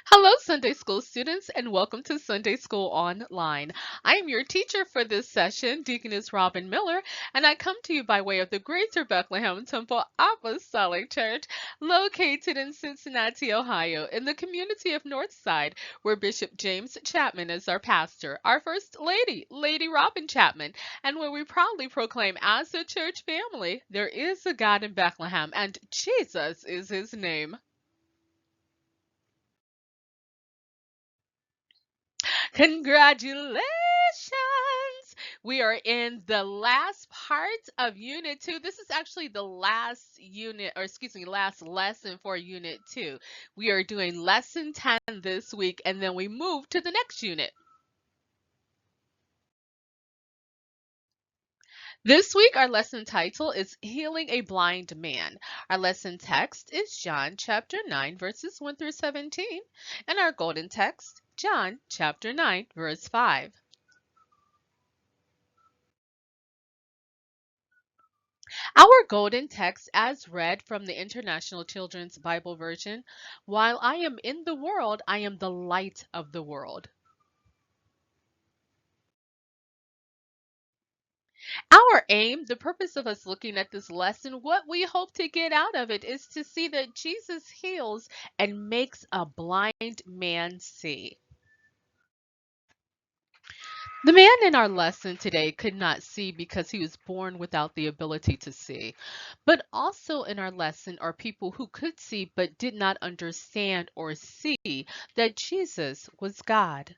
Hello, Sunday School students, and welcome to Sunday School Online. I am your teacher for this session, Deaconess Robin Miller, and I come to you by way of the Greater Bethlehem Temple Apostolic Church, located in Cincinnati, Ohio, in the community of Northside, where Bishop James Chapman is our pastor, our First Lady, Lady Robin Chapman, and where we proudly proclaim as a church family, there is a God in Bethlehem, and Jesus is his name. Congratulations! We are in the last part of Unit 2. This is actually the last unit, or excuse me, last lesson for Unit 2. We are doing Lesson 10 this week, and then we move to the next unit. This week, our lesson title is Healing a Blind Man. Our lesson text is John chapter 9, verses 1 through 17, and our golden text, John chapter 9, verse 5. Our golden text, as read from the International Children's Bible Version, while I am in the world, I am the light of the world. Our aim, the purpose of us looking at this lesson, what we hope to get out of it is to see that Jesus heals and makes a blind man see. The man in our lesson today could not see because he was born without the ability to see. But also in our lesson are people who could see but did not understand or see that Jesus was God.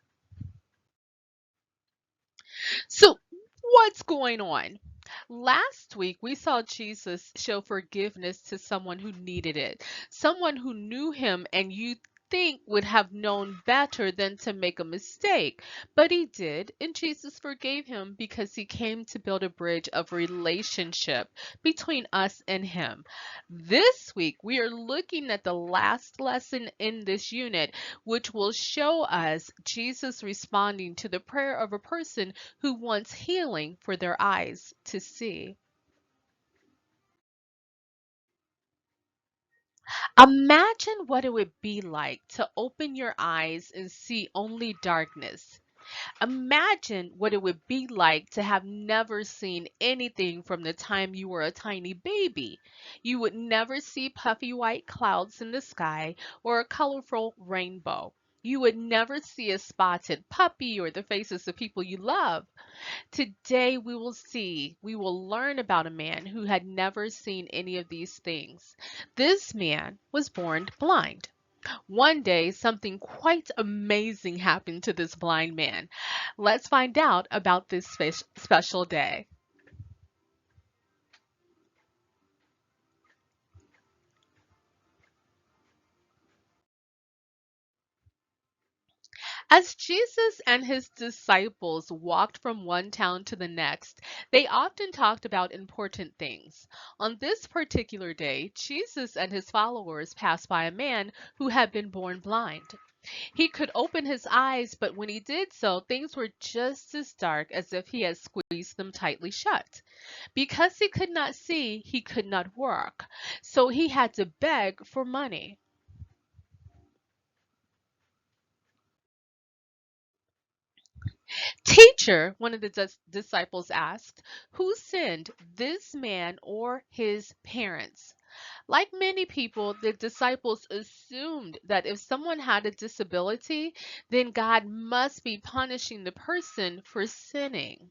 So, what's going on? Last week, we saw Jesus show forgiveness to someone who needed it, someone who knew him and you think would have known better than to make a mistake. But he did, and Jesus forgave him because he came to build a bridge of relationship between us and him. This week, we are looking at the last lesson in this unit, which will show us Jesus responding to the prayer of a person who wants healing for their eyes to see. Imagine what it would be like to open your eyes and see only darkness. Imagine what it would be like to have never seen anything from the time you were a tiny baby. You would never see puffy white clouds in the sky or a colorful rainbow. You would never see a spotted puppy or the faces of people you love. Today we will learn about a man who had never seen any of these things. This man was born blind. One day, something quite amazing happened to this blind man. Let's find out about this special day. As Jesus and his disciples walked from one town to the next, they often talked about important things. On this particular day, Jesus and his followers passed by a man who had been born blind. He could open his eyes, but when he did so, things were just as dark as if he had squeezed them tightly shut. Because he could not see, he could not work, so he had to beg for money. Teacher, one of the disciples asked, who sinned, this man or his parents? Like many people, the disciples assumed that if someone had a disability, then God must be punishing the person for sinning.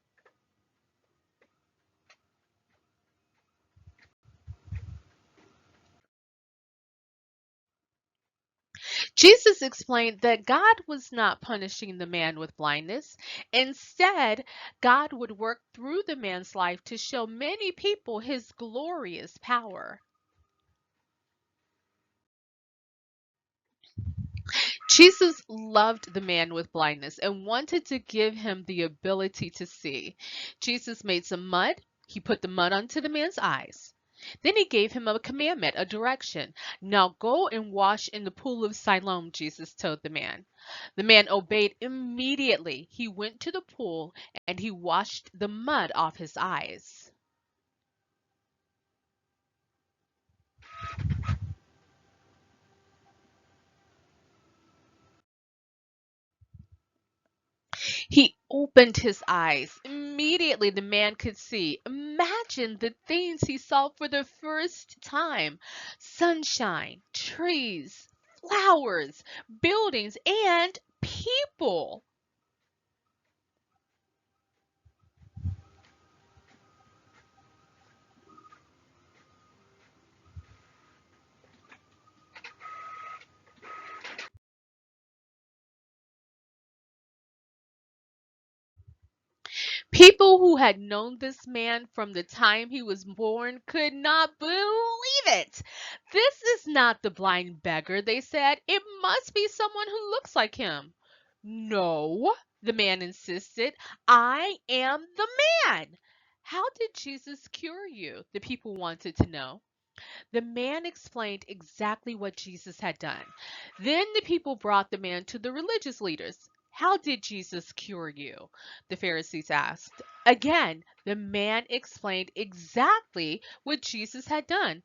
Jesus explained that God was not punishing the man with blindness. Instead, God would work through the man's life to show many people his glorious power. Jesus loved the man with blindness and wanted to give him the ability to see. Jesus made some mud. He put the mud onto the man's eyes. Then he gave him a commandment, a direction. Now go and wash in the pool of Siloam, Jesus told the man. The man obeyed immediately. He went to the pool and he washed the mud off his eyes. opened his eyes. Immediately, the man could see. Imagine the things he saw for the first time: sunshine, trees, flowers, buildings, and people. People who had known this man from the time he was born could not believe it. "This is not the blind beggar," they said. "It must be someone who looks like him." "No," the man insisted. "I am the man." "How did Jesus cure you?" the people wanted to know. The man explained exactly what Jesus had done. Then the people brought the man to the religious leaders. "How did Jesus cure you?" the Pharisees asked. Again, the man explained exactly what Jesus had done.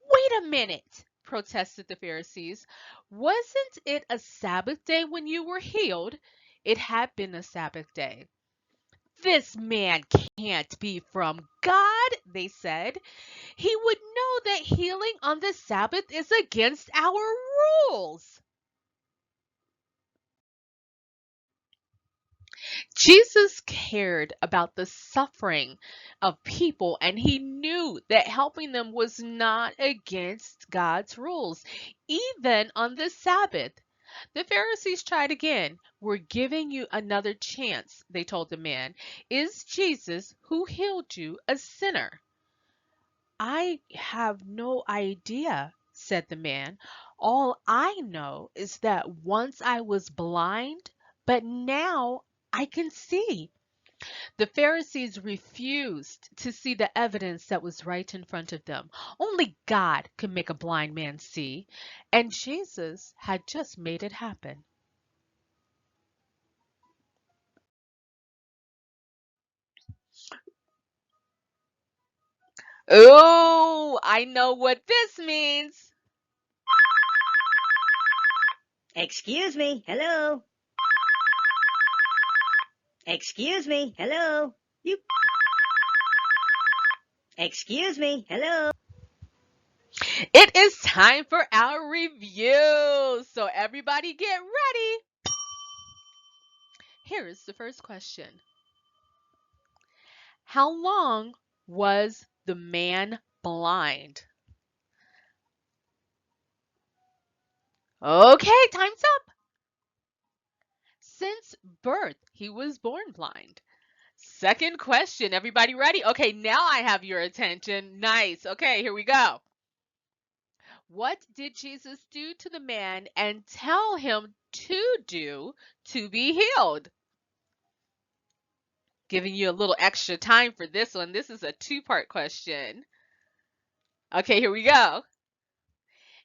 "Wait a minute," protested the Pharisees. "Wasn't it a Sabbath day when you were healed?" It had been a Sabbath day. "This man can't be from God," they said. "He would know that healing on the Sabbath is against our rules." Jesus cared about the suffering of people, and he knew that helping them was not against God's rules, even on the Sabbath. The Pharisees tried again. "We're giving you another chance," they told the man. "Is Jesus who healed you a sinner?" "I have no idea," said the man. "All I know is that once I was blind, but now I can see." The Pharisees refused to see the evidence that was right in front of them. Only God could make a blind man see, and Jesus had just made it happen. Oh, I know what this means. Excuse me, hello. Excuse me, hello. You. Excuse me, hello. It is time for our review. So everybody get ready. Here is the first question. How long was the man blind? Okay, time's up. Since birth, he was born blind. Second question. Everybody ready? Okay, now I have your attention. Nice. Okay, here we go. What did Jesus do to the man and tell him to do to be healed? Giving you a little extra time for this one. This is a two-part question. Okay, here we go.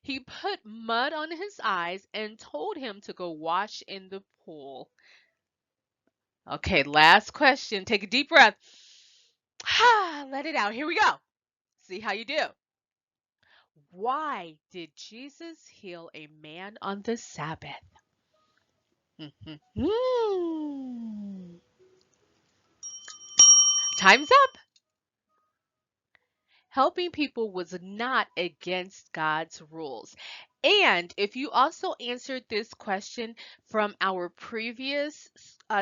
He put mud on his eyes and told him to go wash in the pool. Okay, last question. Take a deep breath. Let it out. Here we go. See how you do. Why did Jesus heal a man on the Sabbath? Time's up. Helping people was not against God's rules. And if you also answered this question from our previous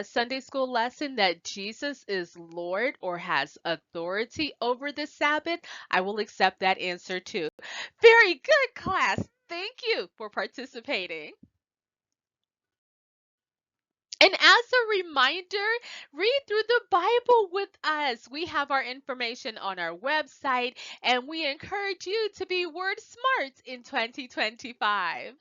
Sunday school lesson that Jesus is Lord or has authority over the Sabbath, I will accept that answer too. Very good, class. Thank you for participating. And as a reminder, read through the Bible with us. We have our information on our website, and we encourage you to be word smart in 2025.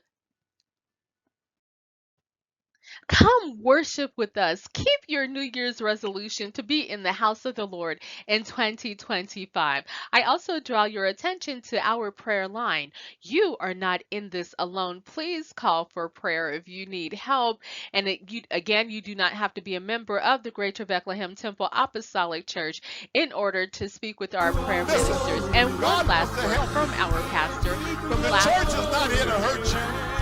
Come worship with us. Keep your New Year's resolution to be in the house of the Lord in 2025. I also draw your attention to our prayer line. You are not in this alone. Please call for prayer if you need help. And again, you do not have to be a member of the Greater Bethlehem Temple Apostolic Church in order to speak with our prayer ministers. And one last word from our pastor from The last church is not here to hurt you.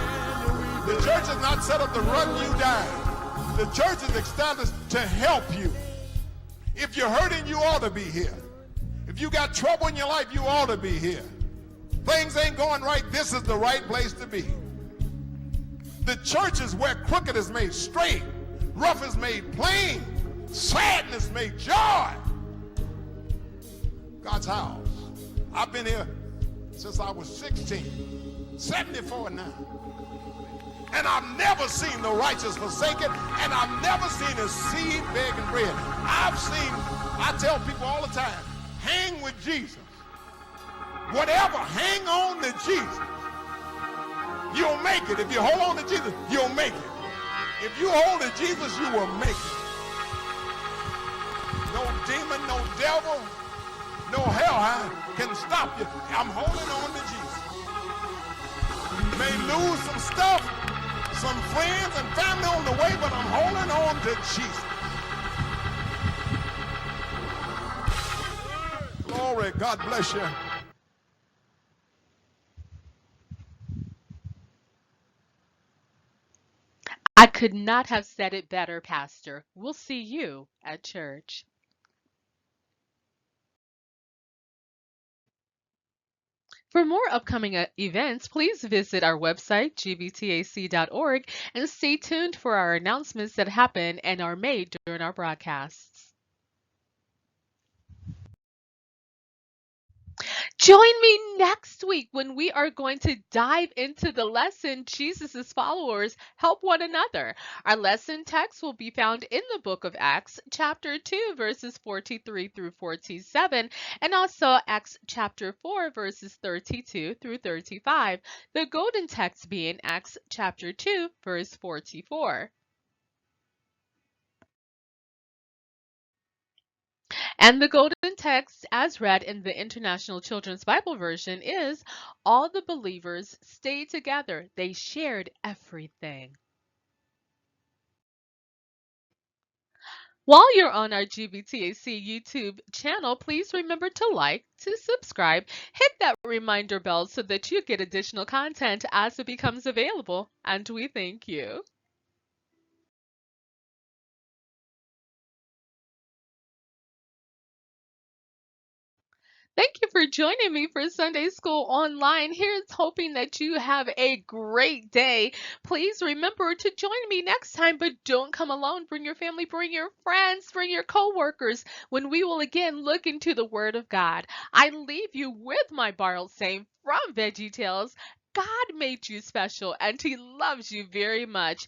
The church is not set up to run you down. The church is established to help you. If you're hurting, you ought to be here. If you got trouble in your life, you ought to be here. Things ain't going right, this is the right place to be. The church is where crooked is made straight, rough is made plain, sadness made joy. God's house. I've been here since I was 16, 74 now. And I've never seen the righteous forsaken, and I've never seen a seed begging bread. I tell people all the time, hang with Jesus. Whatever, hang on to Jesus. You'll make it. If you hold on to Jesus, you'll make it. If you hold to Jesus, you will make it. No demon, no devil, no hellhound can stop you. I'm holding on to Jesus. You may lose some stuff, some friends and family on the way, but I'm holding on to Jesus. Glory, God bless you. I could not have said it better, Pastor. We'll see you at church. For more upcoming events, please visit our website, gbtac.org, and stay tuned for our announcements that happen and are made during our broadcasts. Join me next week when we are going to dive into the lesson Jesus' followers help one another. Our lesson text will be found in the book of Acts, chapter 2, verses 43 through 47, and also Acts chapter 4, verses 32 through 35. The golden text being Acts chapter 2, verse 44. And the golden text, as read in the International Children's Bible Version, is all the believers stayed together. They shared everything. While you're on our GBTAC YouTube channel, please remember to like, to subscribe, hit that reminder bell so that you get additional content as it becomes available. And we thank you. Thank you for joining me for Sunday School Online. Here's hoping that you have a great day. Please remember to join me next time, but don't come alone. Bring your family, bring your friends, bring your co-workers when we will again look into the Word of God. I leave you with my borrowed saying from VeggieTales. God made you special and He loves you very much.